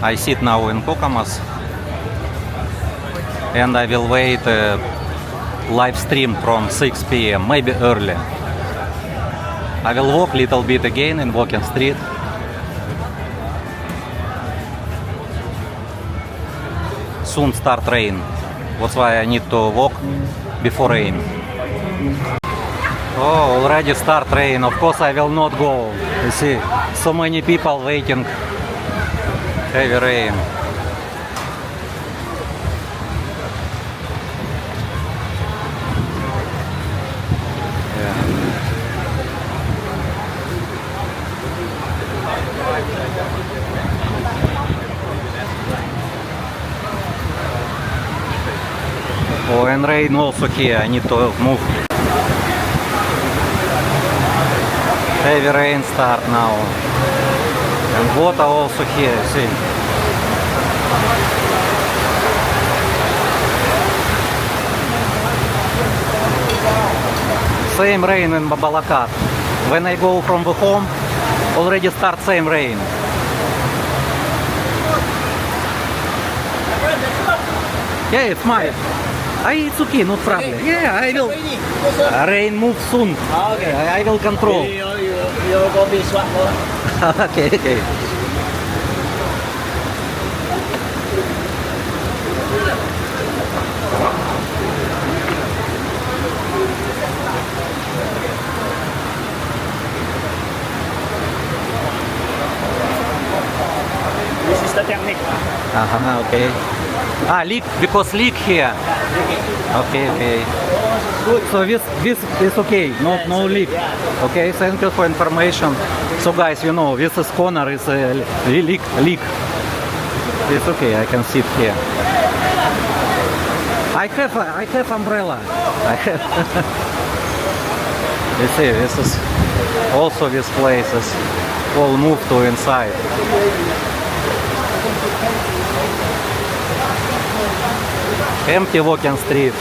I sit now in Kokomas and I will wait live stream from 6 p.m. maybe early. I will walk a little bit again in walking street. Soon start rain. That's why I need to walk before rain. Oh, already start rain. Of course I will not go. You see, so many people waiting. Heavy rain. Oh, and rain also here. I need to move. Heavy rain start now. And water also here, see. Same rain in Babalakat. When I go from the home, already start same rain. Yeah, it's mine. It's okay, no problem. Yeah, I will. Rain move soon. Okay. I will control. You're gonna be swat more. Okay. This is the technique. Okay. Leak, because leak here. Okay. So this is okay, no leak. Okay, thank you for information. So guys, you know, this is corner is a leak. It's okay, I can sit here. I have umbrella. I have. You see, this is also this place is all moved to inside. Empty walking street.